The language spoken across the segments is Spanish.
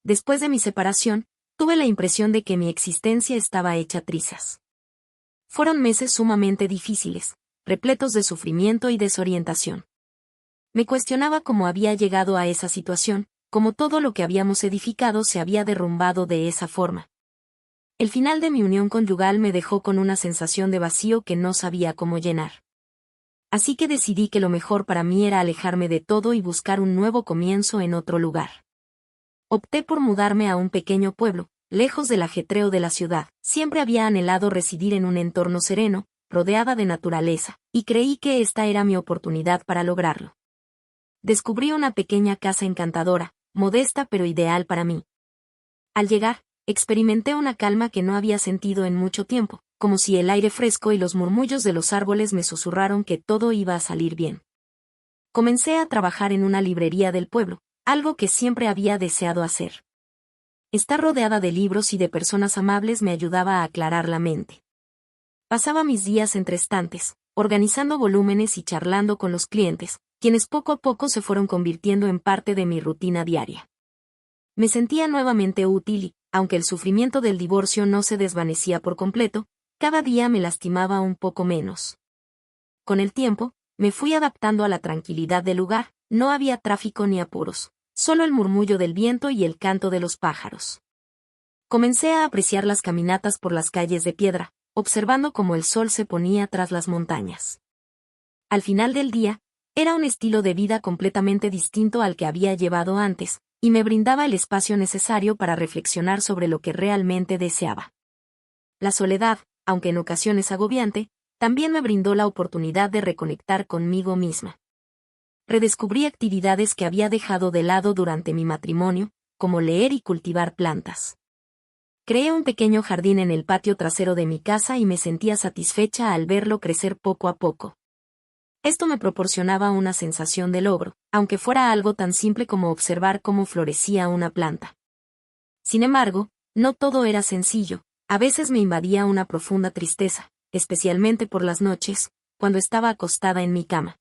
Después de mi separación, tuve la impresión de que mi existencia estaba hecha trizas. Fueron meses sumamente difíciles, repletos de sufrimiento y desorientación. Me cuestionaba cómo había llegado a esa situación, cómo todo lo que habíamos edificado se había derrumbado de esa forma. El final de mi unión conyugal me dejó con una sensación de vacío que no sabía cómo llenar. Así que decidí que lo mejor para mí era alejarme de todo y buscar un nuevo comienzo en otro lugar. Opté por mudarme a un pequeño pueblo, lejos del ajetreo de la ciudad. Siempre había anhelado residir en un entorno sereno, rodeada de naturaleza, y creí que esta era mi oportunidad para lograrlo. Descubrí una pequeña casa encantadora, modesta pero ideal para mí. Al llegar, experimenté una calma que no había sentido en mucho tiempo, como si el aire fresco y los murmullos de los árboles me susurraron que todo iba a salir bien. Comencé a trabajar en una librería del pueblo, algo que siempre había deseado hacer. Estar rodeada de libros y de personas amables me ayudaba a aclarar la mente. Pasaba mis días entre estantes, organizando volúmenes y charlando con los clientes, quienes poco a poco se fueron convirtiendo en parte de mi rutina diaria. Me sentía nuevamente útil y, aunque el sufrimiento del divorcio no se desvanecía por completo, cada día me lastimaba un poco menos. Con el tiempo, me fui adaptando a la tranquilidad del lugar, no había tráfico ni apuros, solo el murmullo del viento y el canto de los pájaros. Comencé a apreciar las caminatas por las calles de piedra, observando cómo el sol se ponía tras las montañas. Al final del día, era un estilo de vida completamente distinto al que había llevado antes, y me brindaba el espacio necesario para reflexionar sobre lo que realmente deseaba. La soledad, aunque en ocasiones agobiante, también me brindó la oportunidad de reconectar conmigo misma. Redescubrí actividades que había dejado de lado durante mi matrimonio, como leer y cultivar plantas. Creé un pequeño jardín en el patio trasero de mi casa y me sentía satisfecha al verlo crecer poco a poco. Esto me proporcionaba una sensación de logro, aunque fuera algo tan simple como observar cómo florecía una planta. Sin embargo, no todo era sencillo, a veces me invadía una profunda tristeza, especialmente por las noches, cuando estaba acostada en mi cama.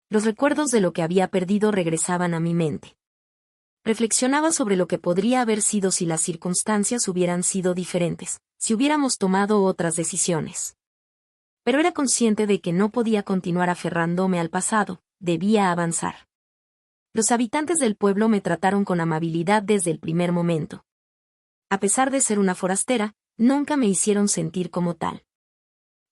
Los recuerdos de lo que había perdido regresaban a mi mente. Reflexionaba sobre lo que podría haber sido si las circunstancias hubieran sido diferentes, si hubiéramos tomado otras decisiones. Pero era consciente de que no podía continuar aferrándome al pasado, debía avanzar. Los habitantes del pueblo me trataron con amabilidad desde el primer momento. A pesar de ser una forastera, nunca me hicieron sentir como tal.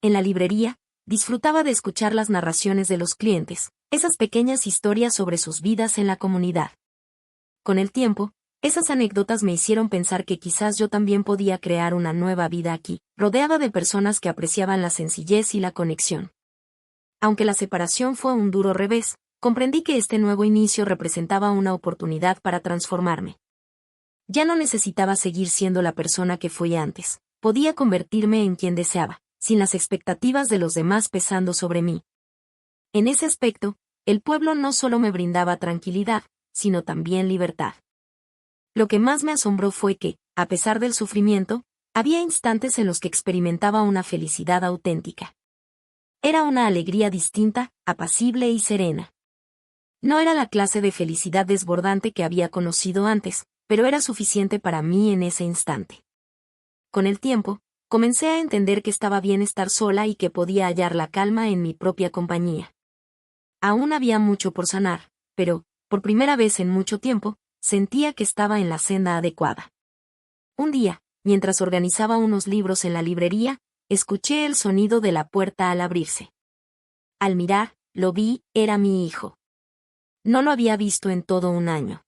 En la librería, disfrutaba de escuchar las narraciones de los clientes, esas pequeñas historias sobre sus vidas en la comunidad. Con el tiempo, esas anécdotas me hicieron pensar que quizás yo también podía crear una nueva vida aquí, rodeada de personas que apreciaban la sencillez y la conexión. Aunque la separación fue un duro revés, comprendí que este nuevo inicio representaba una oportunidad para transformarme. Ya no necesitaba seguir siendo la persona que fui antes, podía convertirme en quien deseaba, sin las expectativas de los demás pesando sobre mí. En ese aspecto, el pueblo no solo me brindaba tranquilidad, sino también libertad. Lo que más me asombró fue que, a pesar del sufrimiento, había instantes en los que experimentaba una felicidad auténtica. Era una alegría distinta, apacible y serena. No era la clase de felicidad desbordante que había conocido antes, pero era suficiente para mí en ese instante. Con el tiempo, comencé a entender que estaba bien estar sola y que podía hallar la calma en mi propia compañía. Aún había mucho por sanar, pero, por primera vez en mucho tiempo, sentía que estaba en la senda adecuada. Un día, mientras organizaba unos libros en la librería, escuché el sonido de la puerta al abrirse. Al mirar, lo vi, era mi hijo. No lo había visto en todo un año.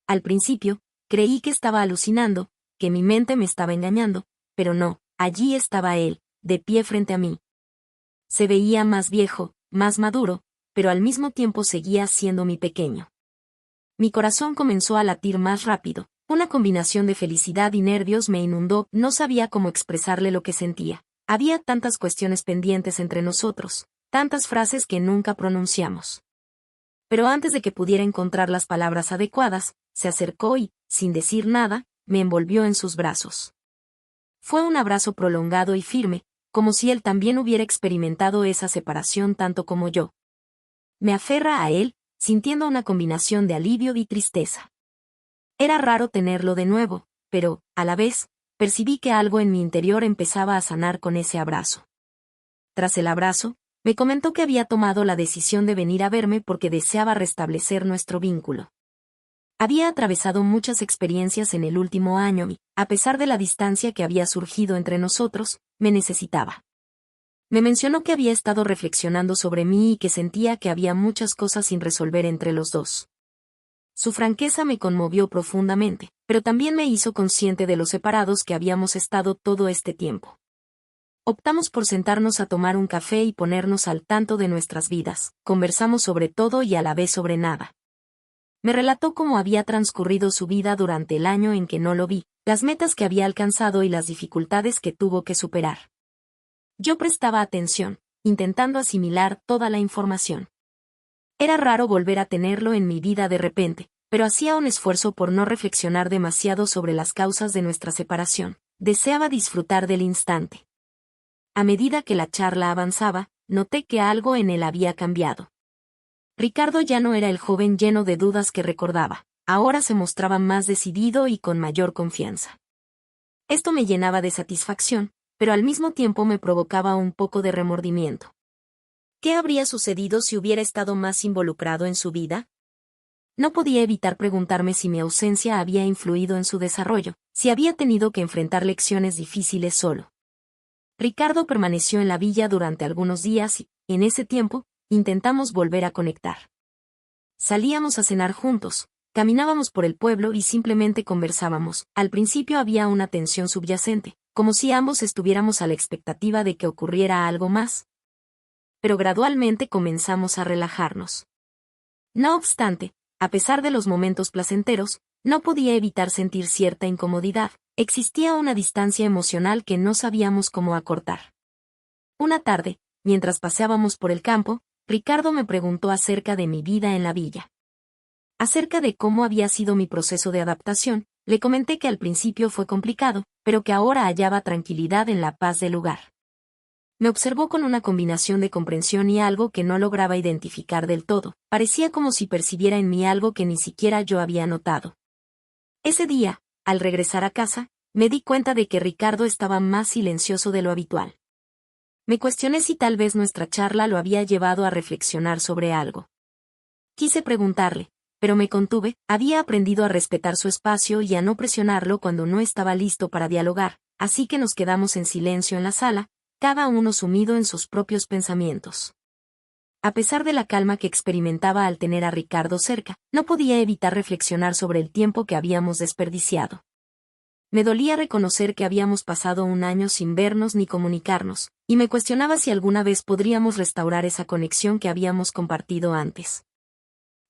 Al principio, creí que estaba alucinando, que mi mente me estaba engañando, pero no, allí estaba él, de pie frente a mí. Se veía más viejo, más maduro, pero al mismo tiempo seguía siendo mi pequeño. Mi corazón comenzó a latir más rápido, una combinación de felicidad y nervios me inundó, no sabía cómo expresarle lo que sentía. Había tantas cuestiones pendientes entre nosotros, tantas frases que nunca pronunciamos. Pero antes de que pudiera encontrar las palabras adecuadas, se acercó y, sin decir nada, me envolvió en sus brazos. Fue un abrazo prolongado y firme, como si él también hubiera experimentado esa separación tanto como yo. Me aferra a él, sintiendo una combinación de alivio y tristeza. Era raro tenerlo de nuevo, pero, a la vez, percibí que algo en mi interior empezaba a sanar con ese abrazo. Tras el abrazo, me comentó que había tomado la decisión de venir a verme porque deseaba restablecer nuestro vínculo. Había atravesado muchas experiencias en el último año y, a pesar de la distancia que había surgido entre nosotros, me necesitaba. Me mencionó que había estado reflexionando sobre mí y que sentía que había muchas cosas sin resolver entre los dos. Su franqueza me conmovió profundamente, pero también me hizo consciente de lo separados que habíamos estado todo este tiempo. Optamos por sentarnos a tomar un café y ponernos al tanto de nuestras vidas. Conversamos sobre todo y a la vez sobre nada. Me relató cómo había transcurrido su vida durante el año en que no lo vi, las metas que había alcanzado y las dificultades que tuvo que superar. Yo prestaba atención, intentando asimilar toda la información. Era raro volver a tenerlo en mi vida de repente, pero hacía un esfuerzo por no reflexionar demasiado sobre las causas de nuestra separación. Deseaba disfrutar del instante. A medida que la charla avanzaba, noté que algo en él había cambiado. Ricardo ya no era el joven lleno de dudas que recordaba, ahora se mostraba más decidido y con mayor confianza. Esto me llenaba de satisfacción, pero al mismo tiempo me provocaba un poco de remordimiento. ¿Qué habría sucedido si hubiera estado más involucrado en su vida? No podía evitar preguntarme si mi ausencia había influido en su desarrollo, si había tenido que enfrentar lecciones difíciles solo. Ricardo permaneció en la villa durante algunos días y, en ese tiempo, intentamos volver a conectar. Salíamos a cenar juntos, caminábamos por el pueblo y simplemente conversábamos. Al principio había una tensión subyacente, como si ambos estuviéramos a la expectativa de que ocurriera algo más. Pero gradualmente comenzamos a relajarnos. No obstante, a pesar de los momentos placenteros, no podía evitar sentir cierta incomodidad. Existía una distancia emocional que no sabíamos cómo acortar. Una tarde, mientras paseábamos por el campo, Ricardo me preguntó acerca de mi vida en la villa. Acerca de cómo había sido mi proceso de adaptación, le comenté que al principio fue complicado, pero que ahora hallaba tranquilidad en la paz del lugar. Me observó con una combinación de comprensión y algo que no lograba identificar del todo. Parecía como si percibiera en mí algo que ni siquiera yo había notado. Ese día, al regresar a casa, me di cuenta de que Ricardo estaba más silencioso de lo habitual. Me cuestioné si tal vez nuestra charla lo había llevado a reflexionar sobre algo. Quise preguntarle, pero me contuve. Había aprendido a respetar su espacio y a no presionarlo cuando no estaba listo para dialogar, así que nos quedamos en silencio en la sala, cada uno sumido en sus propios pensamientos. A pesar de la calma que experimentaba al tener a Ricardo cerca, no podía evitar reflexionar sobre el tiempo que habíamos desperdiciado. Me dolía reconocer que habíamos pasado un año sin vernos ni comunicarnos, y me cuestionaba si alguna vez podríamos restaurar esa conexión que habíamos compartido antes.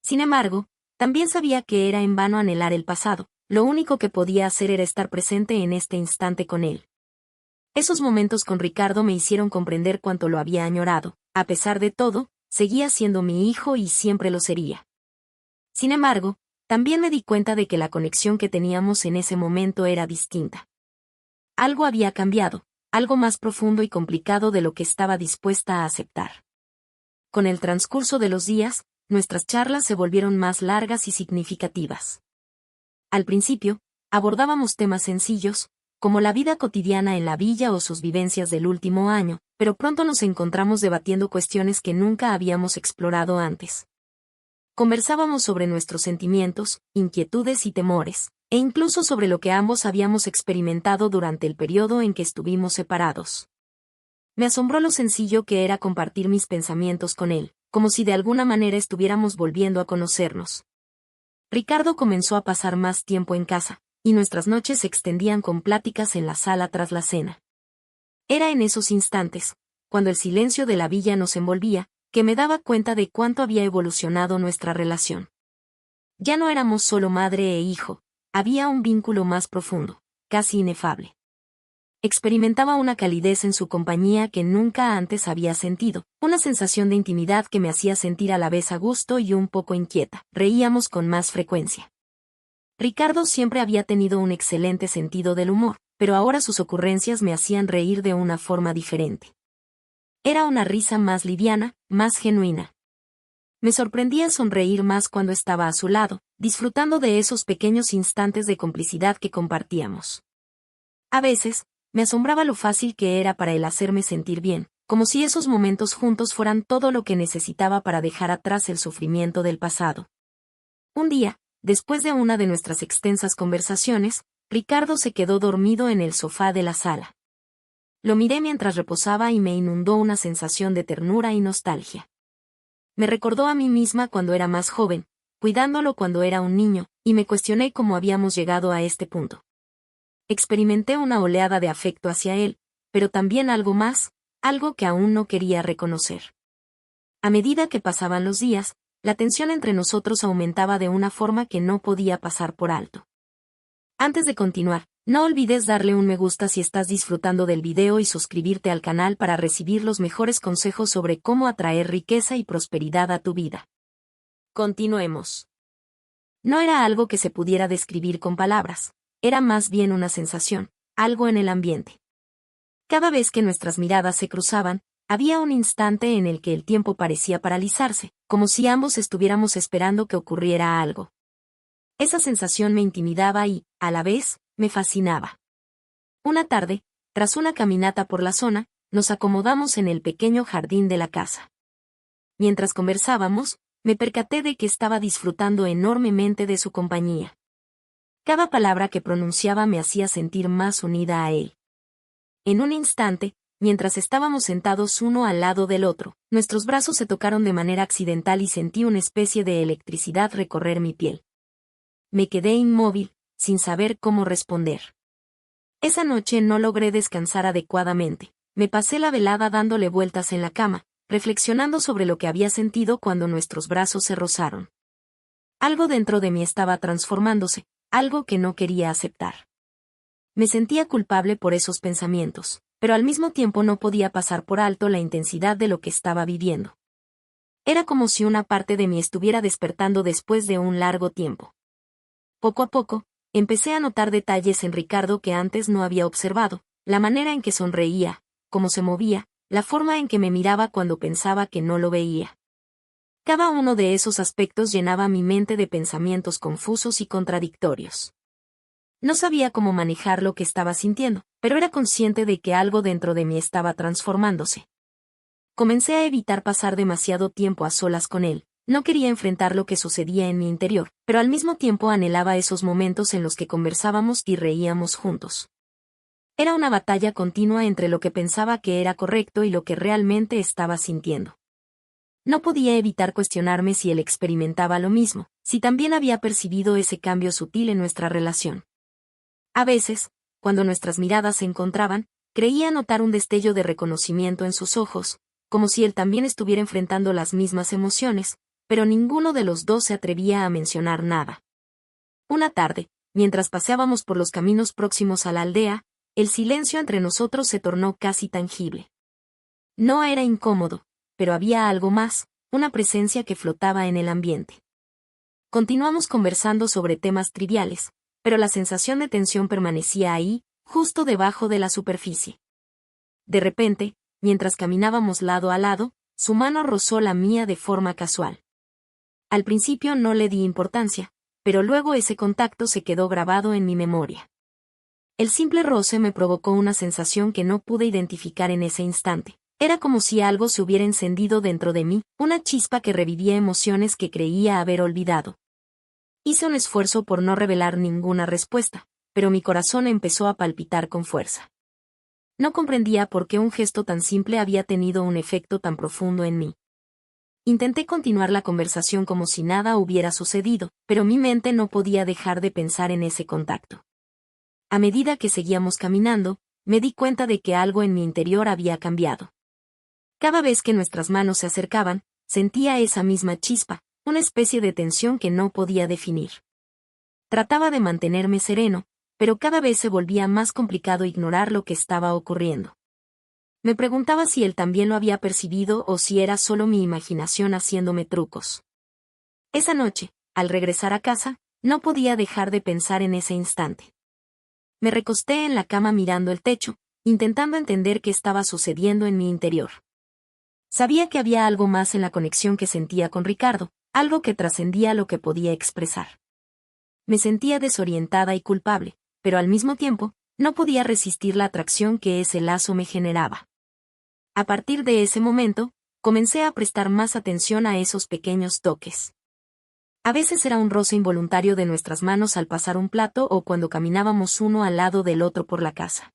Sin embargo, también sabía que era en vano anhelar el pasado, lo único que podía hacer era estar presente en este instante con él. Esos momentos con Ricardo me hicieron comprender cuánto lo había añorado. A pesar de todo, seguía siendo mi hijo y siempre lo sería. Sin embargo, también me di cuenta de que la conexión que teníamos en ese momento era distinta. Algo había cambiado, algo más profundo y complicado de lo que estaba dispuesta a aceptar. Con el transcurso de los días, nuestras charlas se volvieron más largas y significativas. Al principio, abordábamos temas sencillos, como la vida cotidiana en la villa o sus vivencias del último año, pero pronto nos encontramos debatiendo cuestiones que nunca habíamos explorado antes. Conversábamos sobre nuestros sentimientos, inquietudes y temores, e incluso sobre lo que ambos habíamos experimentado durante el periodo en que estuvimos separados. Me asombró lo sencillo que era compartir mis pensamientos con él, como si de alguna manera estuviéramos volviendo a conocernos. Ricardo comenzó a pasar más tiempo en casa, y nuestras noches se extendían con pláticas en la sala tras la cena. Era en esos instantes, cuando el silencio de la villa nos envolvía, que me daba cuenta de cuánto había evolucionado nuestra relación. Ya no éramos solo madre e hijo, había un vínculo más profundo, casi inefable. Experimentaba una calidez en su compañía que nunca antes había sentido, una sensación de intimidad que me hacía sentir a la vez a gusto y un poco inquieta. Reíamos con más frecuencia. Ricardo siempre había tenido un excelente sentido del humor, pero ahora sus ocurrencias me hacían reír de una forma diferente. Era una risa más liviana, más genuina. Me sorprendía sonreír más cuando estaba a su lado, disfrutando de esos pequeños instantes de complicidad que compartíamos. A veces, me asombraba lo fácil que era para él hacerme sentir bien, como si esos momentos juntos fueran todo lo que necesitaba para dejar atrás el sufrimiento del pasado. Un día, después de una de nuestras extensas conversaciones, Ricardo se quedó dormido en el sofá de la sala. Lo miré mientras reposaba y me inundó una sensación de ternura y nostalgia. Me recordó a mí misma cuando era más joven, cuidándolo cuando era un niño, y me cuestioné cómo habíamos llegado a este punto. Experimenté una oleada de afecto hacia él, pero también algo más, algo que aún no quería reconocer. A medida que pasaban los días, la tensión entre nosotros aumentaba de una forma que no podía pasar por alto. Antes de continuar, no olvides darle un me gusta si estás disfrutando del video y suscribirte al canal para recibir los mejores consejos sobre cómo atraer riqueza y prosperidad a tu vida. Continuemos. No era algo que se pudiera describir con palabras, era más bien una sensación, algo en el ambiente. Cada vez que nuestras miradas se cruzaban, había un instante en el que el tiempo parecía paralizarse, como si ambos estuviéramos esperando que ocurriera algo. Esa sensación me intimidaba y, a la vez, me fascinaba. Una tarde, tras una caminata por la zona, nos acomodamos en el pequeño jardín de la casa. Mientras conversábamos, me percaté de que estaba disfrutando enormemente de su compañía. Cada palabra que pronunciaba me hacía sentir más unida a él. En un instante, mientras estábamos sentados uno al lado del otro, nuestros brazos se tocaron de manera accidental y sentí una especie de electricidad recorrer mi piel. Me quedé inmóvil, sin saber cómo responder. Esa noche no logré descansar adecuadamente. Me pasé la velada dándole vueltas en la cama, reflexionando sobre lo que había sentido cuando nuestros brazos se rozaron. Algo dentro de mí estaba transformándose, algo que no quería aceptar. Me sentía culpable por esos pensamientos, pero al mismo tiempo no podía pasar por alto la intensidad de lo que estaba viviendo. Era como si una parte de mí estuviera despertando después de un largo tiempo. Poco a poco, empecé a notar detalles en Ricardo que antes no había observado, la manera en que sonreía, cómo se movía, la forma en que me miraba cuando pensaba que no lo veía. Cada uno de esos aspectos llenaba mi mente de pensamientos confusos y contradictorios. No sabía cómo manejar lo que estaba sintiendo, pero era consciente de que algo dentro de mí estaba transformándose. Comencé a evitar pasar demasiado tiempo a solas con él. No quería enfrentar lo que sucedía en mi interior, pero al mismo tiempo anhelaba esos momentos en los que conversábamos y reíamos juntos. Era una batalla continua entre lo que pensaba que era correcto y lo que realmente estaba sintiendo. No podía evitar cuestionarme si él experimentaba lo mismo, si también había percibido ese cambio sutil en nuestra relación. A veces, cuando nuestras miradas se encontraban, creía notar un destello de reconocimiento en sus ojos, como si él también estuviera enfrentando las mismas emociones, pero ninguno de los dos se atrevía a mencionar nada. Una tarde, mientras paseábamos por los caminos próximos a la aldea, el silencio entre nosotros se tornó casi tangible. No era incómodo, pero había algo más, una presencia que flotaba en el ambiente. Continuamos conversando sobre temas triviales, pero la sensación de tensión permanecía ahí, justo debajo de la superficie. De repente, mientras caminábamos lado a lado, su mano rozó la mía de forma casual. Al principio no le di importancia, pero luego ese contacto se quedó grabado en mi memoria. El simple roce me provocó una sensación que no pude identificar en ese instante. Era como si algo se hubiera encendido dentro de mí, una chispa que revivía emociones que creía haber olvidado. Hice un esfuerzo por no revelar ninguna respuesta, pero mi corazón empezó a palpitar con fuerza. No comprendía por qué un gesto tan simple había tenido un efecto tan profundo en mí. Intenté continuar la conversación como si nada hubiera sucedido, pero mi mente no podía dejar de pensar en ese contacto. A medida que seguíamos caminando, me di cuenta de que algo en mi interior había cambiado. Cada vez que nuestras manos se acercaban, sentía esa misma chispa, una especie de tensión que no podía definir. Trataba de mantenerme sereno, pero cada vez se volvía más complicado ignorar lo que estaba ocurriendo. Me preguntaba si él también lo había percibido o si era solo mi imaginación haciéndome trucos. Esa noche, al regresar a casa, no podía dejar de pensar en ese instante. Me recosté en la cama mirando el techo, intentando entender qué estaba sucediendo en mi interior. Sabía que había algo más en la conexión que sentía con Ricardo, algo que trascendía lo que podía expresar. Me sentía desorientada y culpable, pero al mismo tiempo, no podía resistir la atracción que ese lazo me generaba. A partir de ese momento, comencé a prestar más atención a esos pequeños toques. A veces era un roce involuntario de nuestras manos al pasar un plato o cuando caminábamos uno al lado del otro por la casa.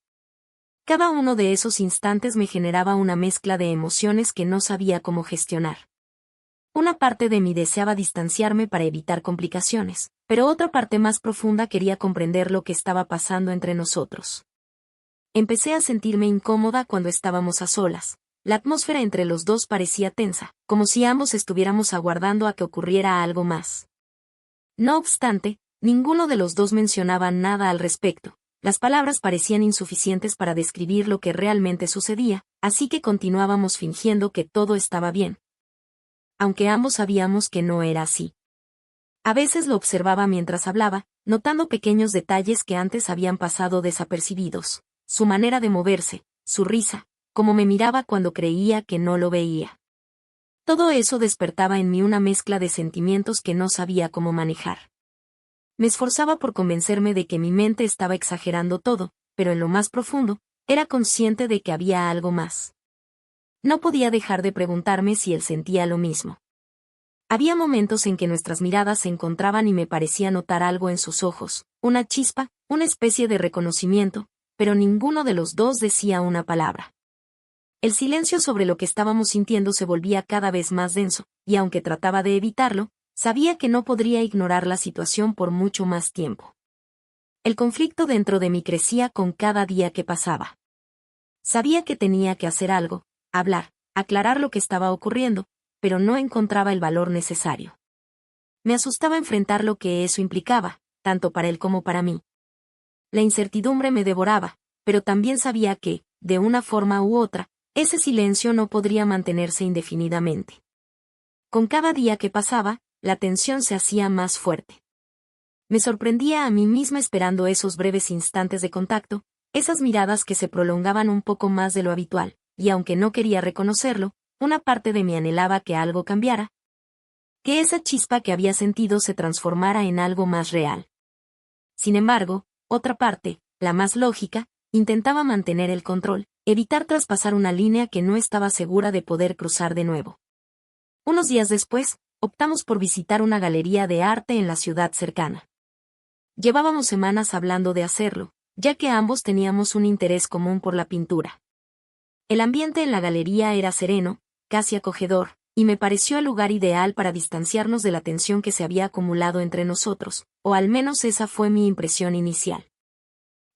Cada uno de esos instantes me generaba una mezcla de emociones que no sabía cómo gestionar. Una parte de mí deseaba distanciarme para evitar complicaciones, pero otra parte más profunda quería comprender lo que estaba pasando entre nosotros. Empecé a sentirme incómoda cuando estábamos a solas. La atmósfera entre los dos parecía tensa, como si ambos estuviéramos aguardando a que ocurriera algo más. No obstante, ninguno de los dos mencionaba nada al respecto. Las palabras parecían insuficientes para describir lo que realmente sucedía, así que continuábamos fingiendo que todo estaba bien. Aunque ambos sabíamos que no era así. A veces lo observaba mientras hablaba, notando pequeños detalles que antes habían pasado desapercibidos. Su manera de moverse, su risa, cómo me miraba cuando creía que no lo veía. Todo eso despertaba en mí una mezcla de sentimientos que no sabía cómo manejar. Me esforzaba por convencerme de que mi mente estaba exagerando todo, pero en lo más profundo, era consciente de que había algo más. No podía dejar de preguntarme si él sentía lo mismo. Había momentos en que nuestras miradas se encontraban y me parecía notar algo en sus ojos, una chispa, una especie de reconocimiento, pero ninguno de los dos decía una palabra. El silencio sobre lo que estábamos sintiendo se volvía cada vez más denso, y aunque trataba de evitarlo, sabía que no podría ignorar la situación por mucho más tiempo. El conflicto dentro de mí crecía con cada día que pasaba. Sabía que tenía que hacer algo, hablar, aclarar lo que estaba ocurriendo, pero no encontraba el valor necesario. Me asustaba enfrentar lo que eso implicaba, tanto para él como para mí. La incertidumbre me devoraba, pero también sabía que, de una forma u otra, ese silencio no podría mantenerse indefinidamente. Con cada día que pasaba, la tensión se hacía más fuerte. Me sorprendía a mí misma esperando esos breves instantes de contacto, esas miradas que se prolongaban un poco más de lo habitual, y aunque no quería reconocerlo, una parte de mí anhelaba que algo cambiara. Que esa chispa que había sentido se transformara en algo más real. Sin embargo, otra parte, la más lógica, intentaba mantener el control, evitar traspasar una línea que no estaba segura de poder cruzar de nuevo. Unos días después, optamos por visitar una galería de arte en la ciudad cercana. Llevábamos semanas hablando de hacerlo, ya que ambos teníamos un interés común por la pintura. El ambiente en la galería era sereno, casi acogedor, y me pareció el lugar ideal para distanciarnos de la tensión que se había acumulado entre nosotros, o al menos esa fue mi impresión inicial.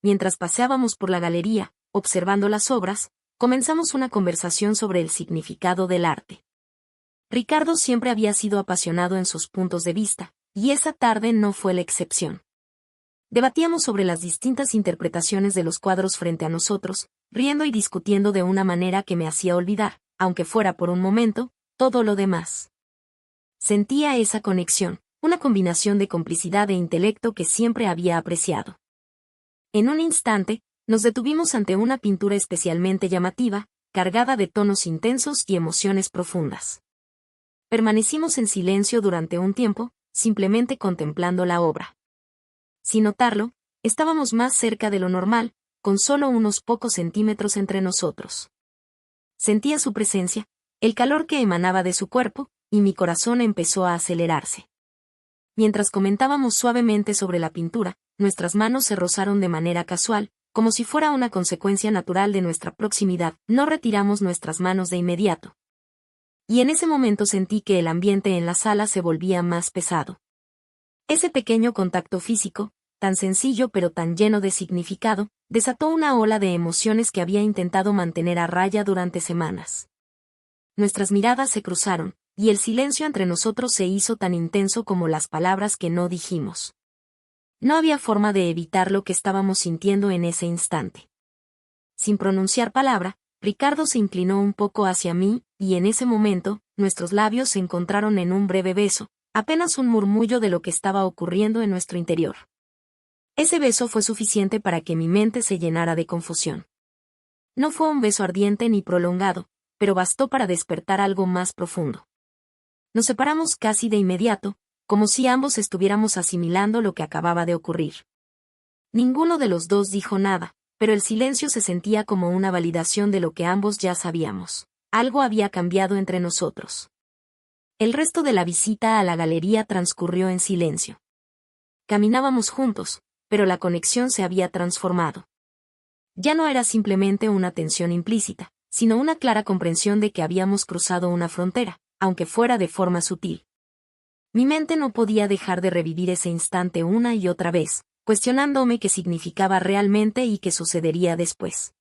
Mientras paseábamos por la galería, observando las obras, comenzamos una conversación sobre el significado del arte. Ricardo siempre había sido apasionado en sus puntos de vista, y esa tarde no fue la excepción. Debatíamos sobre las distintas interpretaciones de los cuadros frente a nosotros, riendo y discutiendo de una manera que me hacía olvidar, aunque fuera por un momento, todo lo demás. Sentía esa conexión, una combinación de complicidad e intelecto que siempre había apreciado. En un instante, nos detuvimos ante una pintura especialmente llamativa, cargada de tonos intensos y emociones profundas. Permanecimos en silencio durante un tiempo, simplemente contemplando la obra. Sin notarlo, estábamos más cerca de lo normal, con solo unos pocos centímetros entre nosotros. Sentía su presencia, el calor que emanaba de su cuerpo, y mi corazón empezó a acelerarse. Mientras comentábamos suavemente sobre la pintura, nuestras manos se rozaron de manera casual, como si fuera una consecuencia natural de nuestra proximidad. No retiramos nuestras manos de inmediato. Y en ese momento sentí que el ambiente en la sala se volvía más pesado. Ese pequeño contacto físico, tan sencillo pero tan lleno de significado, desató una ola de emociones que había intentado mantener a raya durante semanas. Nuestras miradas se cruzaron, y el silencio entre nosotros se hizo tan intenso como las palabras que no dijimos. No había forma de evitar lo que estábamos sintiendo en ese instante. Sin pronunciar palabra, Ricardo se inclinó un poco hacia mí, y en ese momento, nuestros labios se encontraron en un breve beso, apenas un murmullo de lo que estaba ocurriendo en nuestro interior. Ese beso fue suficiente para que mi mente se llenara de confusión. No fue un beso ardiente ni prolongado, pero bastó para despertar algo más profundo. Nos separamos casi de inmediato, como si ambos estuviéramos asimilando lo que acababa de ocurrir. Ninguno de los dos dijo nada, pero el silencio se sentía como una validación de lo que ambos ya sabíamos. Algo había cambiado entre nosotros. El resto de la visita a la galería transcurrió en silencio. Caminábamos juntos, pero la conexión se había transformado. Ya no era simplemente una tensión implícita, sino una clara comprensión de que habíamos cruzado una frontera, aunque fuera de forma sutil. Mi mente no podía dejar de revivir ese instante una y otra vez, cuestionándome qué significaba realmente y qué sucedería después.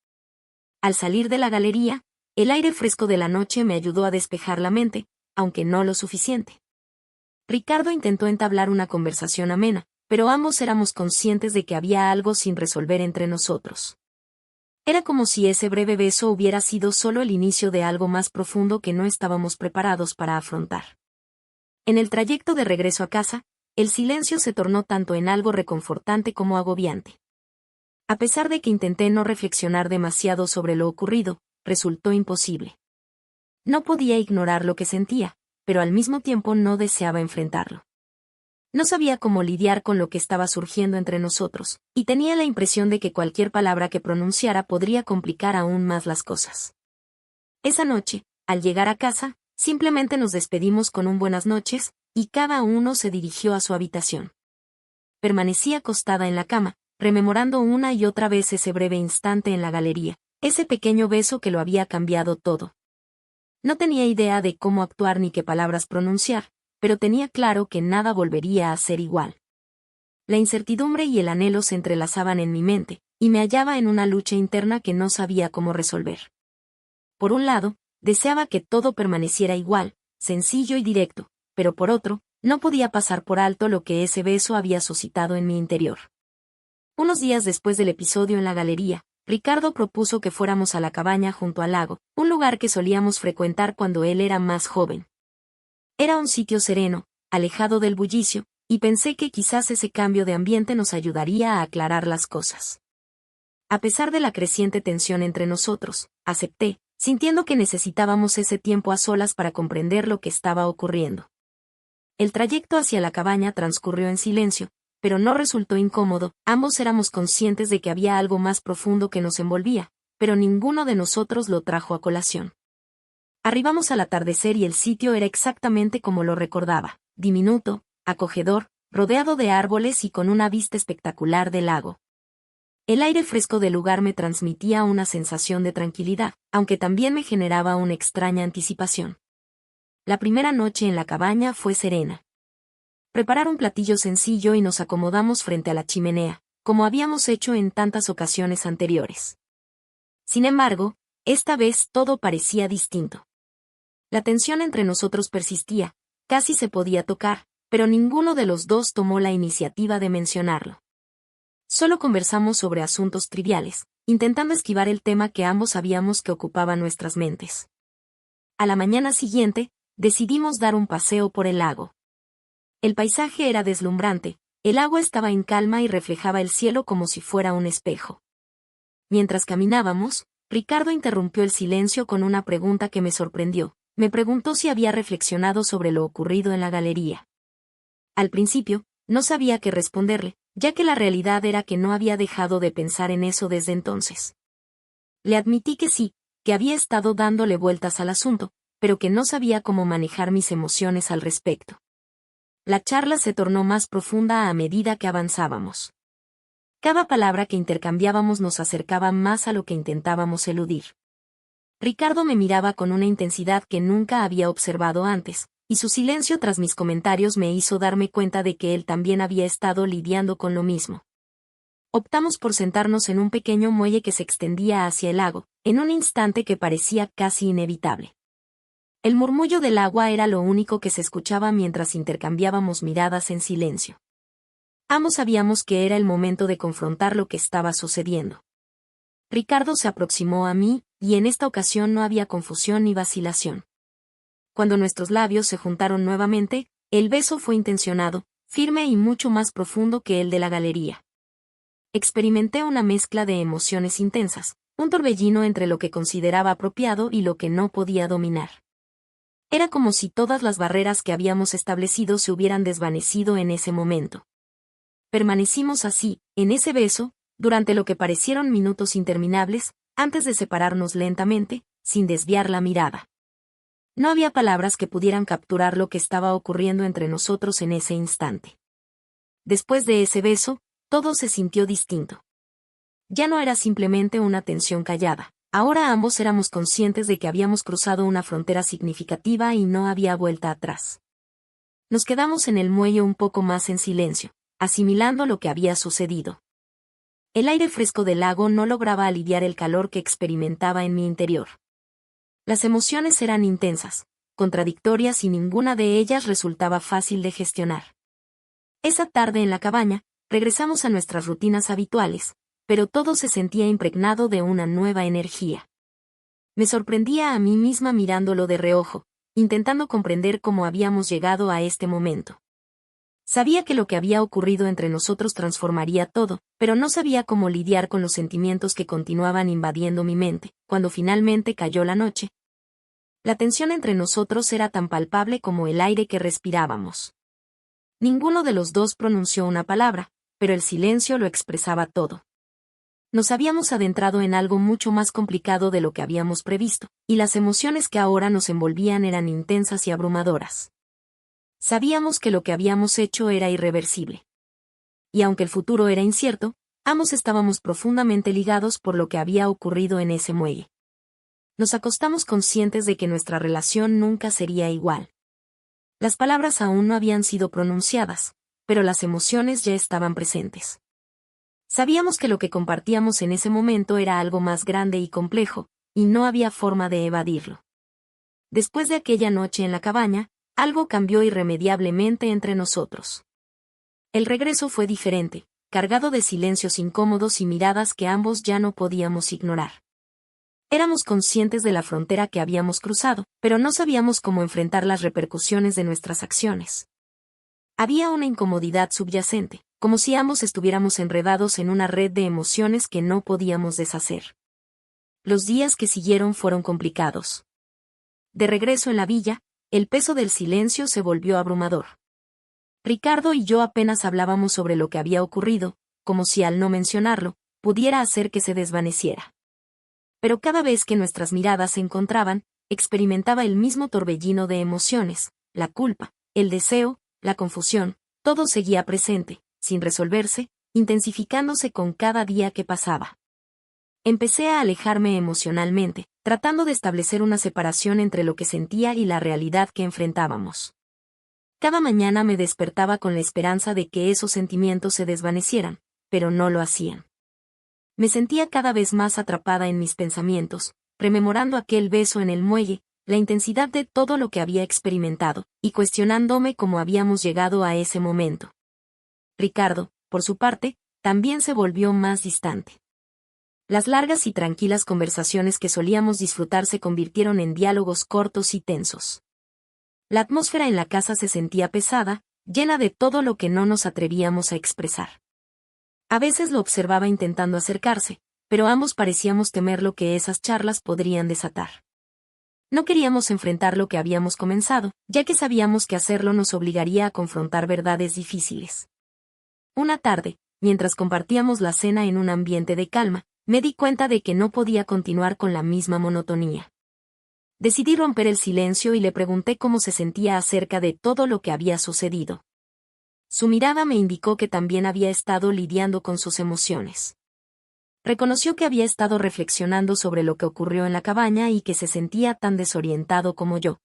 Al salir de la galería, el aire fresco de la noche me ayudó a despejar la mente, aunque no lo suficiente. Ricardo intentó entablar una conversación amena, pero ambos éramos conscientes de que había algo sin resolver entre nosotros. Era como si ese breve beso hubiera sido solo el inicio de algo más profundo que no estábamos preparados para afrontar. En el trayecto de regreso a casa, el silencio se tornó tanto en algo reconfortante como agobiante. A pesar de que intenté no reflexionar demasiado sobre lo ocurrido, resultó imposible. No podía ignorar lo que sentía, pero al mismo tiempo no deseaba enfrentarlo. No sabía cómo lidiar con lo que estaba surgiendo entre nosotros, y tenía la impresión de que cualquier palabra que pronunciara podría complicar aún más las cosas. Esa noche, al llegar a casa, simplemente nos despedimos con un buenas noches, y cada uno se dirigió a su habitación. Permanecí acostada en la cama, rememorando una y otra vez ese breve instante en la galería, ese pequeño beso que lo había cambiado todo. No tenía idea de cómo actuar ni qué palabras pronunciar, pero tenía claro que nada volvería a ser igual. La incertidumbre y el anhelo se entrelazaban en mi mente, y me hallaba en una lucha interna que no sabía cómo resolver. Por un lado, deseaba que todo permaneciera igual, sencillo y directo, pero por otro, no podía pasar por alto lo que ese beso había suscitado en mi interior. Unos días después del episodio en la galería, Ricardo propuso que fuéramos a la cabaña junto al lago, un lugar que solíamos frecuentar cuando él era más joven. Era un sitio sereno, alejado del bullicio, y pensé que quizás ese cambio de ambiente nos ayudaría a aclarar las cosas. A pesar de la creciente tensión entre nosotros, acepté, sintiendo que necesitábamos ese tiempo a solas para comprender lo que estaba ocurriendo. El trayecto hacia la cabaña transcurrió en silencio, pero no resultó incómodo. Ambos éramos conscientes de que había algo más profundo que nos envolvía, pero ninguno de nosotros lo trajo a colación. Arribamos al atardecer y el sitio era exactamente como lo recordaba, diminuto, acogedor, rodeado de árboles y con una vista espectacular del lago. El aire fresco del lugar me transmitía una sensación de tranquilidad, aunque también me generaba una extraña anticipación. La primera noche en la cabaña fue serena. Prepararon un platillo sencillo y nos acomodamos frente a la chimenea, como habíamos hecho en tantas ocasiones anteriores. Sin embargo, esta vez todo parecía distinto. La tensión entre nosotros persistía, casi se podía tocar, pero ninguno de los dos tomó la iniciativa de mencionarlo. Solo conversamos sobre asuntos triviales, intentando esquivar el tema que ambos sabíamos que ocupaba nuestras mentes. A la mañana siguiente, decidimos dar un paseo por el lago. El paisaje era deslumbrante, el agua estaba en calma y reflejaba el cielo como si fuera un espejo. Mientras caminábamos, Ricardo interrumpió el silencio con una pregunta que me sorprendió. Me preguntó si había reflexionado sobre lo ocurrido en la galería. Al principio, no sabía qué responderle, ya que la realidad era que no había dejado de pensar en eso desde entonces. Le admití que sí, que había estado dándole vueltas al asunto, pero que no sabía cómo manejar mis emociones al respecto. La charla se tornó más profunda a medida que avanzábamos. Cada palabra que intercambiábamos nos acercaba más a lo que intentábamos eludir. Ricardo me miraba con una intensidad que nunca había observado antes, y su silencio tras mis comentarios me hizo darme cuenta de que él también había estado lidiando con lo mismo. Optamos por sentarnos en un pequeño muelle que se extendía hacia el lago, en un instante que parecía casi inevitable. El murmullo del agua era lo único que se escuchaba mientras intercambiábamos miradas en silencio. Ambos sabíamos que era el momento de confrontar lo que estaba sucediendo. Ricardo se aproximó a mí, y en esta ocasión no había confusión ni vacilación. Cuando nuestros labios se juntaron nuevamente, el beso fue intencionado, firme y mucho más profundo que el de la galería. Experimenté una mezcla de emociones intensas, un torbellino entre lo que consideraba apropiado y lo que no podía dominar. Era como si todas las barreras que habíamos establecido se hubieran desvanecido en ese momento. Permanecimos así, en ese beso, durante lo que parecieron minutos interminables, antes de separarnos lentamente, sin desviar la mirada. No había palabras que pudieran capturar lo que estaba ocurriendo entre nosotros en ese instante. Después de ese beso, todo se sintió distinto. Ya no era simplemente una tensión callada. Ahora ambos éramos conscientes de que habíamos cruzado una frontera significativa y no había vuelta atrás. Nos quedamos en el muelle un poco más en silencio, asimilando lo que había sucedido. El aire fresco del lago no lograba aliviar el calor que experimentaba en mi interior. Las emociones eran intensas, contradictorias y ninguna de ellas resultaba fácil de gestionar. Esa tarde en la cabaña, regresamos a nuestras rutinas habituales, pero todo se sentía impregnado de una nueva energía. Me sorprendía a mí misma mirándolo de reojo, intentando comprender cómo habíamos llegado a este momento. Sabía que lo que había ocurrido entre nosotros transformaría todo, pero no sabía cómo lidiar con los sentimientos que continuaban invadiendo mi mente. Cuando finalmente cayó la noche, la tensión entre nosotros era tan palpable como el aire que respirábamos. Ninguno de los dos pronunció una palabra, pero el silencio lo expresaba todo. Nos habíamos adentrado en algo mucho más complicado de lo que habíamos previsto, y las emociones que ahora nos envolvían eran intensas y abrumadoras. Sabíamos que lo que habíamos hecho era irreversible. Y aunque el futuro era incierto, ambos estábamos profundamente ligados por lo que había ocurrido en ese muelle. Nos acostamos conscientes de que nuestra relación nunca sería igual. Las palabras aún no habían sido pronunciadas, pero las emociones ya estaban presentes. Sabíamos que lo que compartíamos en ese momento era algo más grande y complejo, y no había forma de evadirlo. Después de aquella noche en la cabaña, algo cambió irremediablemente entre nosotros. El regreso fue diferente, cargado de silencios incómodos y miradas que ambos ya no podíamos ignorar. Éramos conscientes de la frontera que habíamos cruzado, pero no sabíamos cómo enfrentar las repercusiones de nuestras acciones. Había una incomodidad subyacente, como si ambos estuviéramos enredados en una red de emociones que no podíamos deshacer. Los días que siguieron fueron complicados. De regreso en la villa, el peso del silencio se volvió abrumador. Ricardo y yo apenas hablábamos sobre lo que había ocurrido, como si al no mencionarlo, pudiera hacer que se desvaneciera. Pero cada vez que nuestras miradas se encontraban, experimentaba el mismo torbellino de emociones, la culpa, el deseo, la confusión, todo seguía presente, sin resolverse, intensificándose con cada día que pasaba. Empecé a alejarme emocionalmente, tratando de establecer una separación entre lo que sentía y la realidad que enfrentábamos. Cada mañana me despertaba con la esperanza de que esos sentimientos se desvanecieran, pero no lo hacían. Me sentía cada vez más atrapada en mis pensamientos, rememorando aquel beso en el muelle, la intensidad de todo lo que había experimentado, y cuestionándome cómo habíamos llegado a ese momento. Ricardo, por su parte, también se volvió más distante. Las largas y tranquilas conversaciones que solíamos disfrutar se convirtieron en diálogos cortos y tensos. La atmósfera en la casa se sentía pesada, llena de todo lo que no nos atrevíamos a expresar. A veces lo observaba intentando acercarse, pero ambos parecíamos temer lo que esas charlas podrían desatar. No queríamos enfrentar lo que habíamos comenzado, ya que sabíamos que hacerlo nos obligaría a confrontar verdades difíciles. Una tarde, mientras compartíamos la cena en un ambiente de calma, me di cuenta de que no podía continuar con la misma monotonía. Decidí romper el silencio y le pregunté cómo se sentía acerca de todo lo que había sucedido. Su mirada me indicó que también había estado lidiando con sus emociones. Reconoció que había estado reflexionando sobre lo que ocurrió en la cabaña y que se sentía tan desorientado como yo.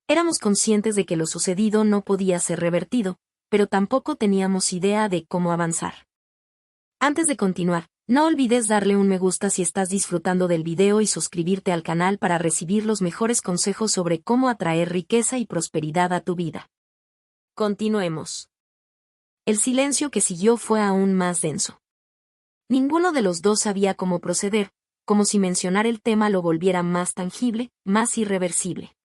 Éramos conscientes de que lo sucedido no podía ser revertido, pero tampoco teníamos idea de cómo avanzar. Antes de continuar, no olvides darle un me gusta si estás disfrutando del video y suscribirte al canal para recibir los mejores consejos sobre cómo atraer riqueza y prosperidad a tu vida. Continuemos. El silencio que siguió fue aún más denso. Ninguno de los dos sabía cómo proceder, como si mencionar el tema lo volviera más tangible, más irreversible.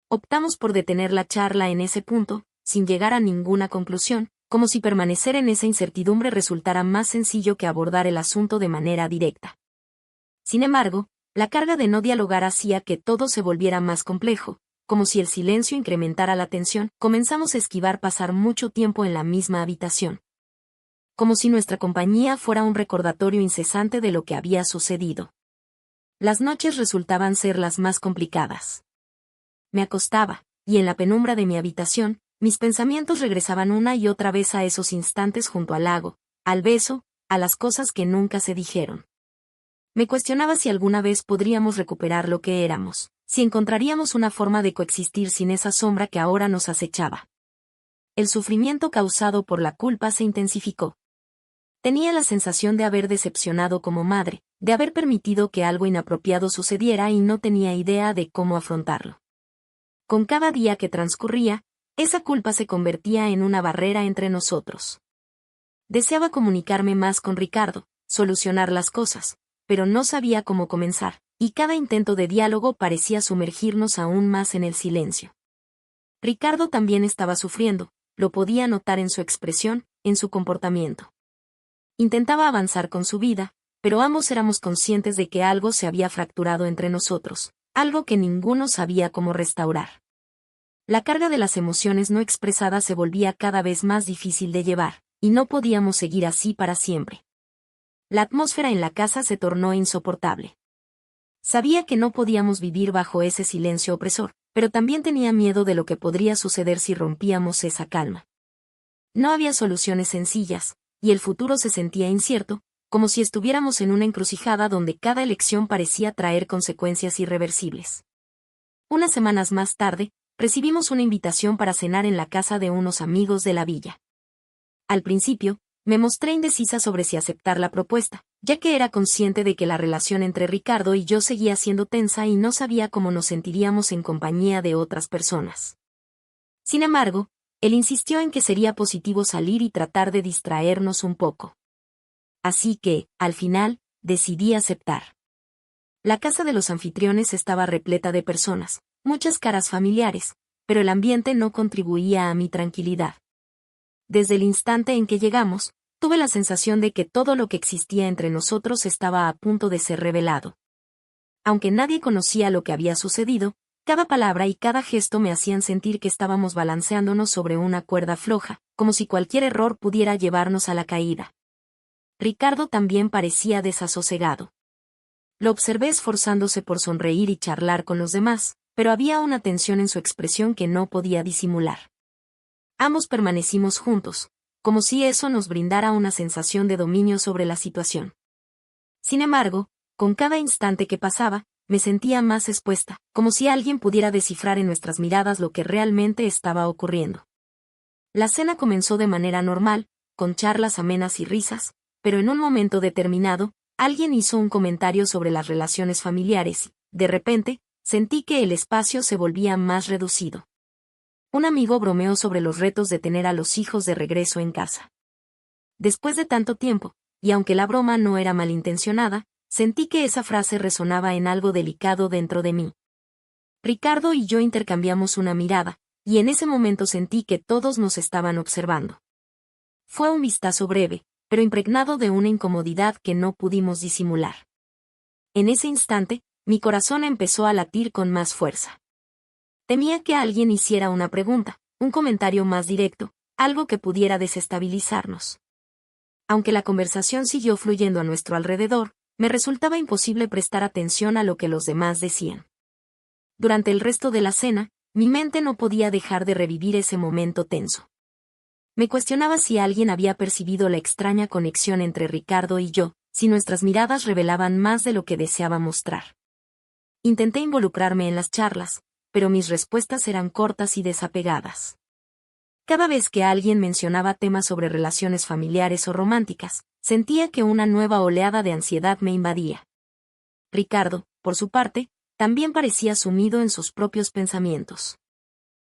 Optamos por detener la charla en ese punto, sin llegar a ninguna conclusión, como si permanecer en esa incertidumbre resultara más sencillo que abordar el asunto de manera directa. Sin embargo, la carga de no dialogar hacía que todo se volviera más complejo, como si el silencio incrementara la tensión, comenzamos a esquivar pasar mucho tiempo en la misma habitación. Como si nuestra compañía fuera un recordatorio incesante de lo que había sucedido. Las noches resultaban ser las más complicadas. Me acostaba, y en la penumbra de mi habitación, mis pensamientos regresaban una y otra vez a esos instantes junto al lago, al beso, a las cosas que nunca se dijeron. Me cuestionaba si alguna vez podríamos recuperar lo que éramos, si encontraríamos una forma de coexistir sin esa sombra que ahora nos acechaba. El sufrimiento causado por la culpa se intensificó. Tenía la sensación de haber decepcionado como madre, de haber permitido que algo inapropiado sucediera y no tenía idea de cómo afrontarlo. Con cada día que transcurría, esa culpa se convertía en una barrera entre nosotros. Deseaba comunicarme más con Ricardo, solucionar las cosas, pero no sabía cómo comenzar, y cada intento de diálogo parecía sumergirnos aún más en el silencio. Ricardo también estaba sufriendo, lo podía notar en su expresión, en su comportamiento. Intentaba avanzar con su vida, pero ambos éramos conscientes de que algo se había fracturado entre nosotros, algo que ninguno sabía cómo restaurar. La carga de las emociones no expresadas se volvía cada vez más difícil de llevar, y no podíamos seguir así para siempre. La atmósfera en la casa se tornó insoportable. Sabía que no podíamos vivir bajo ese silencio opresor, pero también tenía miedo de lo que podría suceder si rompíamos esa calma. No había soluciones sencillas, y el futuro se sentía incierto, como si estuviéramos en una encrucijada donde cada elección parecía traer consecuencias irreversibles. Unas semanas más tarde, recibimos una invitación para cenar en la casa de unos amigos de la villa. Al principio, me mostré indecisa sobre si aceptar la propuesta, ya que era consciente de que la relación entre Ricardo y yo seguía siendo tensa y no sabía cómo nos sentiríamos en compañía de otras personas. Sin embargo, él insistió en que sería positivo salir y tratar de distraernos un poco. Así que, al final, decidí aceptar. La casa de los anfitriones estaba repleta de personas, muchas caras familiares, pero el ambiente no contribuía a mi tranquilidad. Desde el instante en que llegamos, tuve la sensación de que todo lo que existía entre nosotros estaba a punto de ser revelado. Aunque nadie conocía lo que había sucedido, cada palabra y cada gesto me hacían sentir que estábamos balanceándonos sobre una cuerda floja, como si cualquier error pudiera llevarnos a la caída. Ricardo también parecía desasosegado. Lo observé esforzándose por sonreír y charlar con los demás, pero había una tensión en su expresión que no podía disimular. Ambos permanecimos juntos, como si eso nos brindara una sensación de dominio sobre la situación. Sin embargo, con cada instante que pasaba, me sentía más expuesta, como si alguien pudiera descifrar en nuestras miradas lo que realmente estaba ocurriendo. La cena comenzó de manera normal, con charlas amenas y risas, pero en un momento determinado, alguien hizo un comentario sobre las relaciones familiares y, de repente, sentí que el espacio se volvía más reducido. Un amigo bromeó sobre los retos de tener a los hijos de regreso en casa. Después de tanto tiempo, y aunque la broma no era malintencionada, sentí que esa frase resonaba en algo delicado dentro de mí. Ricardo y yo intercambiamos una mirada, y en ese momento sentí que todos nos estaban observando. Fue un vistazo breve, pero impregnado de una incomodidad que no pudimos disimular. En ese instante, mi corazón empezó a latir con más fuerza. Temía que alguien hiciera una pregunta, un comentario más directo, algo que pudiera desestabilizarnos. Aunque la conversación siguió fluyendo a nuestro alrededor, me resultaba imposible prestar atención a lo que los demás decían. Durante el resto de la cena, mi mente no podía dejar de revivir ese momento tenso. Me cuestionaba si alguien había percibido la extraña conexión entre Ricardo y yo, si nuestras miradas revelaban más de lo que deseaba mostrar. Intenté involucrarme en las charlas, pero mis respuestas eran cortas y desapegadas. Cada vez que alguien mencionaba temas sobre relaciones familiares o románticas, sentía que una nueva oleada de ansiedad me invadía. Ricardo, por su parte, también parecía sumido en sus propios pensamientos.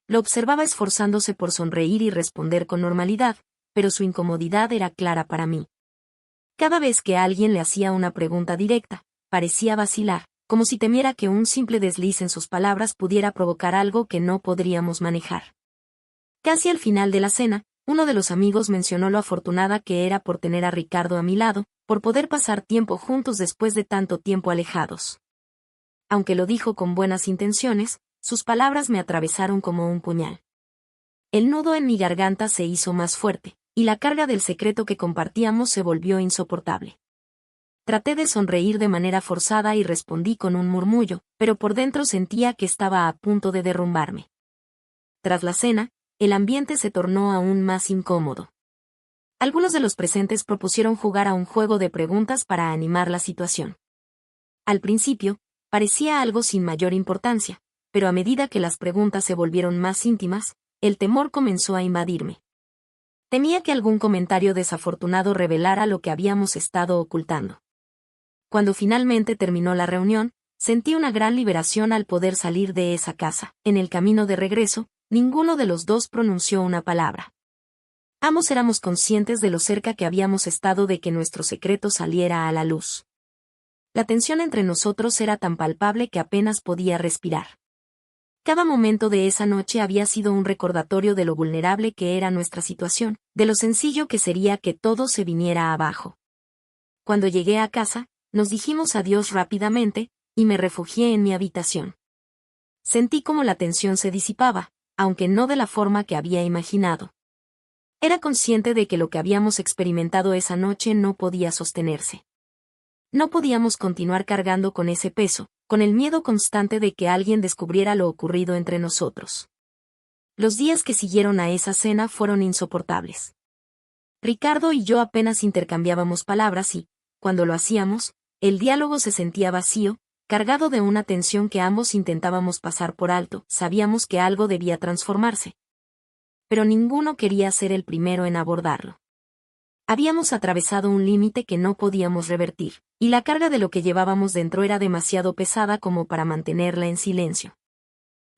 Lo observaba esforzándose por sonreír y responder con normalidad, pero su incomodidad era clara para mí. Cada vez que alguien le hacía una pregunta directa, parecía vacilar, como si temiera que un simple desliz en sus palabras pudiera provocar algo que no podríamos manejar. Casi al final de la cena, uno de los amigos mencionó lo afortunada que era por tener a Ricardo a mi lado, por poder pasar tiempo juntos después de tanto tiempo alejados. Aunque lo dijo con buenas intenciones, sus palabras me atravesaron como un puñal. El nudo en mi garganta se hizo más fuerte, y la carga del secreto que compartíamos se volvió insoportable. Traté de sonreír de manera forzada y respondí con un murmullo, pero por dentro sentía que estaba a punto de derrumbarme. Tras la cena, el ambiente se tornó aún más incómodo. Algunos de los presentes propusieron jugar a un juego de preguntas para animar la situación. Al principio, parecía algo sin mayor importancia, pero a medida que las preguntas se volvieron más íntimas, el temor comenzó a invadirme. Temía que algún comentario desafortunado revelara lo que habíamos estado ocultando. Cuando finalmente terminó la reunión, sentí una gran liberación al poder salir de esa casa. En el camino de regreso, ninguno de los dos pronunció una palabra. Ambos éramos conscientes de lo cerca que habíamos estado de que nuestro secreto saliera a la luz. La tensión entre nosotros era tan palpable que apenas podía respirar. Cada momento de esa noche había sido un recordatorio de lo vulnerable que era nuestra situación, de lo sencillo que sería que todo se viniera abajo. Cuando llegué a casa, nos dijimos adiós rápidamente, y me refugié en mi habitación. Sentí como la tensión se disipaba, aunque no de la forma que había imaginado. Era consciente de que lo que habíamos experimentado esa noche no podía sostenerse. No podíamos continuar cargando con ese peso, con el miedo constante de que alguien descubriera lo ocurrido entre nosotros. Los días que siguieron a esa cena fueron insoportables. Ricardo y yo apenas intercambiábamos palabras y, cuando lo hacíamos, el diálogo se sentía vacío, cargado de una tensión que ambos intentábamos pasar por alto. Sabíamos que algo debía transformarse. Pero ninguno quería ser el primero en abordarlo. Habíamos atravesado un límite que no podíamos revertir, y la carga de lo que llevábamos dentro era demasiado pesada como para mantenerla en silencio.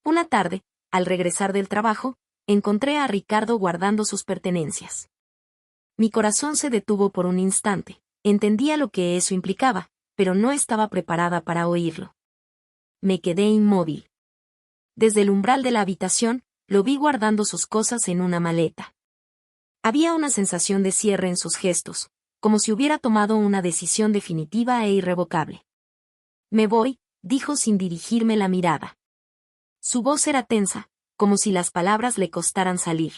Una tarde, al regresar del trabajo, encontré a Ricardo guardando sus pertenencias. Mi corazón se detuvo por un instante. Entendía lo que eso implicaba, pero no estaba preparada para oírlo. Me quedé inmóvil. Desde el umbral de la habitación, lo vi guardando sus cosas en una maleta. Había una sensación de cierre en sus gestos, como si hubiera tomado una decisión definitiva e irrevocable. Me voy, dijo sin dirigirme la mirada. Su voz era tensa, como si las palabras le costaran salir.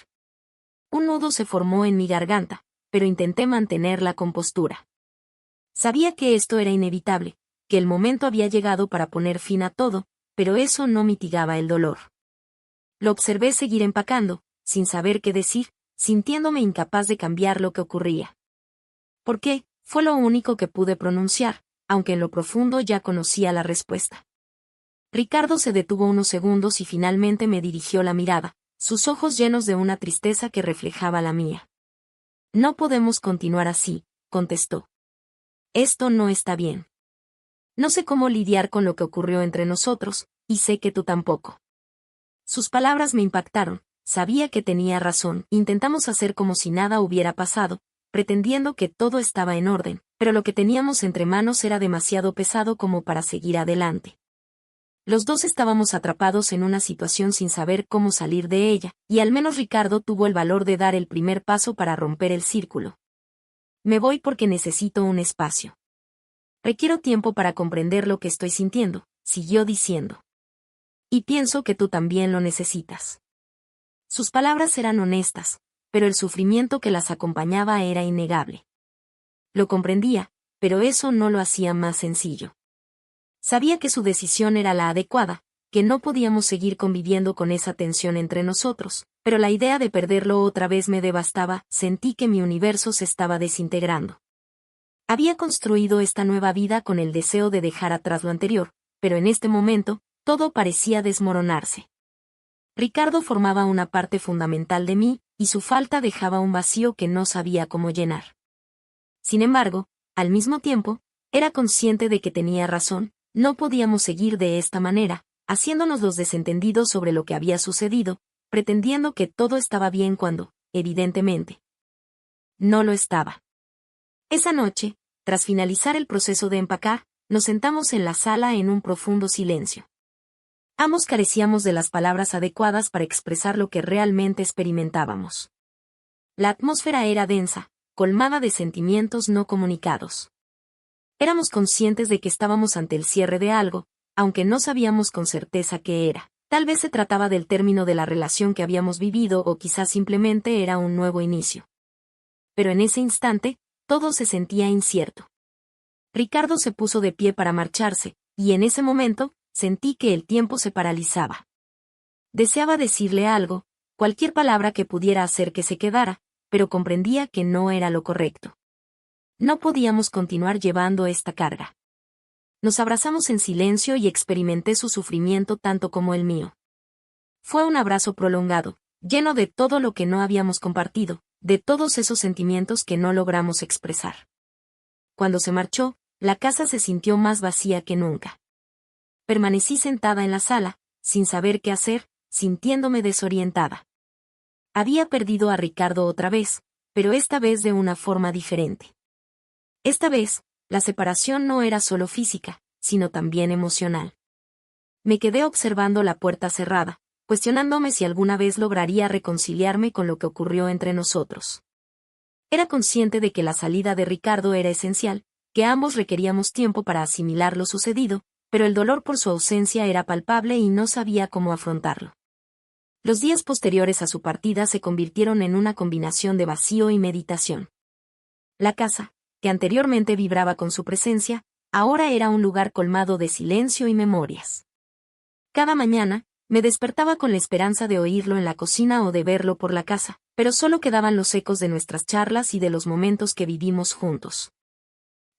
Un nudo se formó en mi garganta, pero intenté mantener la compostura. Sabía que esto era inevitable, que el momento había llegado para poner fin a todo, pero eso no mitigaba el dolor. Lo observé seguir empacando, sin saber qué decir, sintiéndome incapaz de cambiar lo que ocurría. ¿Por qué? Fue lo único que pude pronunciar, aunque en lo profundo ya conocía la respuesta. Ricardo se detuvo unos segundos y finalmente me dirigió la mirada, sus ojos llenos de una tristeza que reflejaba la mía. No podemos continuar así, contestó. Esto no está bien. No sé cómo lidiar con lo que ocurrió entre nosotros, y sé que tú tampoco. Sus palabras me impactaron, sabía que tenía razón. Intentamos hacer como si nada hubiera pasado, pretendiendo que todo estaba en orden, pero lo que teníamos entre manos era demasiado pesado como para seguir adelante. Los dos estábamos atrapados en una situación sin saber cómo salir de ella, y al menos Ricardo tuvo el valor de dar el primer paso para romper el círculo. Me voy porque necesito un espacio. Requiero tiempo para comprender lo que estoy sintiendo, siguió diciendo. Y pienso que tú también lo necesitas. Sus palabras eran honestas, pero el sufrimiento que las acompañaba era innegable. Lo comprendía, pero eso no lo hacía más sencillo. Sabía que su decisión era la adecuada, que no podíamos seguir conviviendo con esa tensión entre nosotros, pero la idea de perderlo otra vez me devastaba. Sentí que mi universo se estaba desintegrando. Había construido esta nueva vida con el deseo de dejar atrás lo anterior, pero en este momento, todo parecía desmoronarse. Ricardo formaba una parte fundamental de mí, y su falta dejaba un vacío que no sabía cómo llenar. Sin embargo, al mismo tiempo, era consciente de que tenía razón. No podíamos seguir de esta manera, haciéndonos los desentendidos sobre lo que había sucedido, pretendiendo que todo estaba bien cuando, evidentemente, no lo estaba. Esa noche, tras finalizar el proceso de empacar, nos sentamos en la sala en un profundo silencio. Ambos carecíamos de las palabras adecuadas para expresar lo que realmente experimentábamos. La atmósfera era densa, colmada de sentimientos no comunicados. Éramos conscientes de que estábamos ante el cierre de algo, aunque no sabíamos con certeza qué era. Tal vez se trataba del término de la relación que habíamos vivido o quizás simplemente era un nuevo inicio. Pero en ese instante, todo se sentía incierto. Ricardo se puso de pie para marcharse, y en ese momento, sentí que el tiempo se paralizaba. Deseaba decirle algo, cualquier palabra que pudiera hacer que se quedara, pero comprendía que no era lo correcto. No podíamos continuar llevando esta carga. Nos abrazamos en silencio y experimenté su sufrimiento tanto como el mío. Fue un abrazo prolongado, lleno de todo lo que no habíamos compartido, de todos esos sentimientos que no logramos expresar. Cuando se marchó, la casa se sintió más vacía que nunca. Permanecí sentada en la sala, sin saber qué hacer, sintiéndome desorientada. Había perdido a Ricardo otra vez, pero esta vez de una forma diferente. Esta vez, la separación no era solo física, sino también emocional. Me quedé observando la puerta cerrada, cuestionándome si alguna vez lograría reconciliarme con lo que ocurrió entre nosotros. Era consciente de que la salida de Ricardo era esencial, que ambos requeríamos tiempo para asimilar lo sucedido, pero el dolor por su ausencia era palpable y no sabía cómo afrontarlo. Los días posteriores a su partida se convirtieron en una combinación de vacío y meditación. La casa, que anteriormente vibraba con su presencia, ahora era un lugar colmado de silencio y memorias. Cada mañana, me despertaba con la esperanza de oírlo en la cocina o de verlo por la casa, pero solo quedaban los ecos de nuestras charlas y de los momentos que vivimos juntos.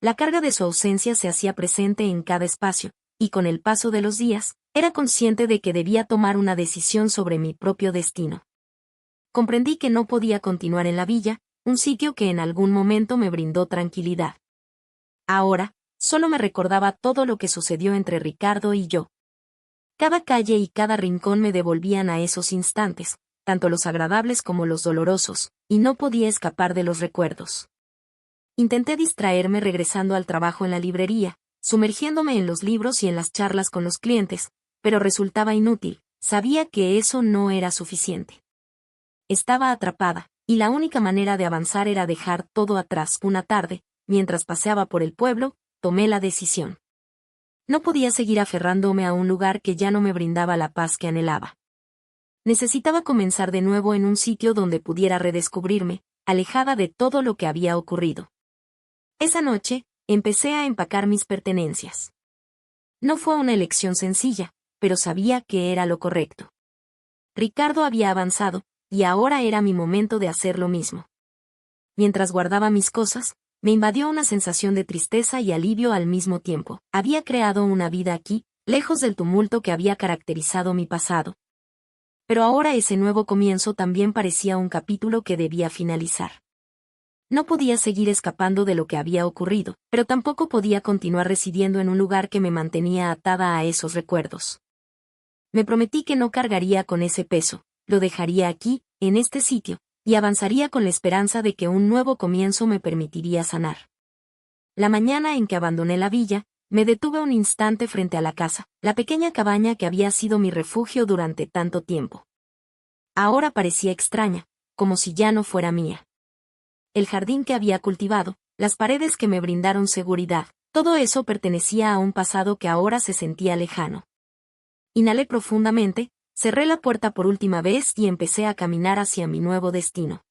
La carga de su ausencia se hacía presente en cada espacio, y con el paso de los días, era consciente de que debía tomar una decisión sobre mi propio destino. Comprendí que no podía continuar en la villa, un sitio que en algún momento me brindó tranquilidad. Ahora, solo me recordaba todo lo que sucedió entre Ricardo y yo. Cada calle y cada rincón me devolvían a esos instantes, tanto los agradables como los dolorosos, y no podía escapar de los recuerdos. Intenté distraerme regresando al trabajo en la librería, sumergiéndome en los libros y en las charlas con los clientes, pero resultaba inútil, sabía que eso no era suficiente. Estaba atrapada, y la única manera de avanzar era dejar todo atrás. Una tarde, mientras paseaba por el pueblo, tomé la decisión. No podía seguir aferrándome a un lugar que ya no me brindaba la paz que anhelaba. Necesitaba comenzar de nuevo en un sitio donde pudiera redescubrirme, alejada de todo lo que había ocurrido. Esa noche, empecé a empacar mis pertenencias. No fue una elección sencilla, pero sabía que era lo correcto. Ricardo había avanzado, y ahora era mi momento de hacer lo mismo. Mientras guardaba mis cosas, me invadió una sensación de tristeza y alivio al mismo tiempo. Había creado una vida aquí, lejos del tumulto que había caracterizado mi pasado. Pero ahora ese nuevo comienzo también parecía un capítulo que debía finalizar. No podía seguir escapando de lo que había ocurrido, pero tampoco podía continuar residiendo en un lugar que me mantenía atada a esos recuerdos. Me prometí que no cargaría con ese peso, lo dejaría aquí, en este sitio, y avanzaría con la esperanza de que un nuevo comienzo me permitiría sanar. La mañana en que abandoné la villa, me detuve un instante frente a la casa, la pequeña cabaña que había sido mi refugio durante tanto tiempo. Ahora parecía extraña, como si ya no fuera mía. El jardín que había cultivado, las paredes que me brindaron seguridad, todo eso pertenecía a un pasado que ahora se sentía lejano. Inhalé profundamente, cerré la puerta por última vez y empecé a caminar hacia mi nuevo destino.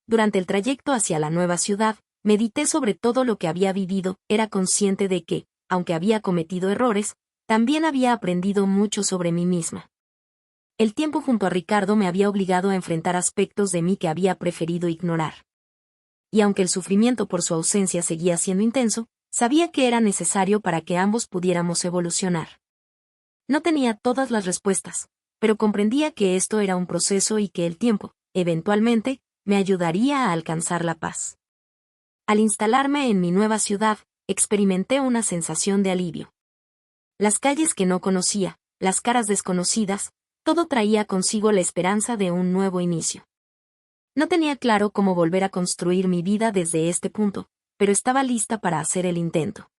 Durante el trayecto hacia la nueva ciudad, medité sobre todo lo que había vivido, era consciente de que, aunque había cometido errores, también había aprendido mucho sobre mí misma. El tiempo junto a Ricardo me había obligado a enfrentar aspectos de mí que había preferido ignorar. Y aunque el sufrimiento por su ausencia seguía siendo intenso, sabía que era necesario para que ambos pudiéramos evolucionar. No tenía todas las respuestas, pero comprendía que esto era un proceso y que el tiempo, eventualmente, me ayudaría a alcanzar la paz. Al instalarme en mi nueva ciudad, experimenté una sensación de alivio. Las calles que no conocía, las caras desconocidas, todo traía consigo la esperanza de un nuevo inicio. No tenía claro cómo volver a construir mi vida desde este punto, pero estaba lista para hacer el intento.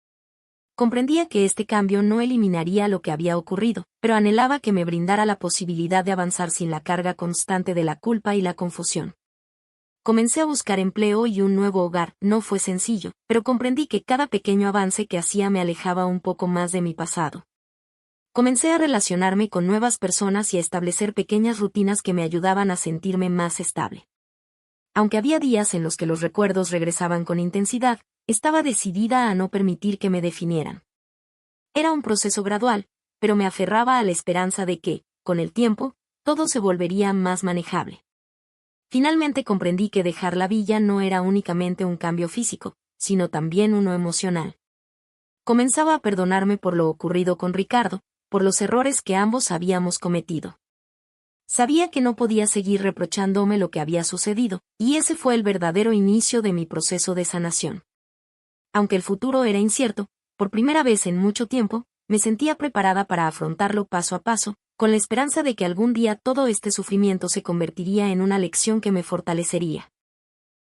Comprendía que este cambio no eliminaría lo que había ocurrido, pero anhelaba que me brindara la posibilidad de avanzar sin la carga constante de la culpa y la confusión. Comencé a buscar empleo y un nuevo hogar. No fue sencillo, pero comprendí que cada pequeño avance que hacía me alejaba un poco más de mi pasado. Comencé a relacionarme con nuevas personas y a establecer pequeñas rutinas que me ayudaban a sentirme más estable. Aunque había días en los que los recuerdos regresaban con intensidad, estaba decidida a no permitir que me definieran. Era un proceso gradual, pero me aferraba a la esperanza de que, con el tiempo, todo se volvería más manejable. Finalmente comprendí que dejar la villa no era únicamente un cambio físico, sino también uno emocional. Comenzaba a perdonarme por lo ocurrido con Ricardo, por los errores que ambos habíamos cometido. Sabía que no podía seguir reprochándome lo que había sucedido, y ese fue el verdadero inicio de mi proceso de sanación. Aunque el futuro era incierto, por primera vez en mucho tiempo, me sentía preparada para afrontarlo paso a paso, con la esperanza de que algún día todo este sufrimiento se convertiría en una lección que me fortalecería.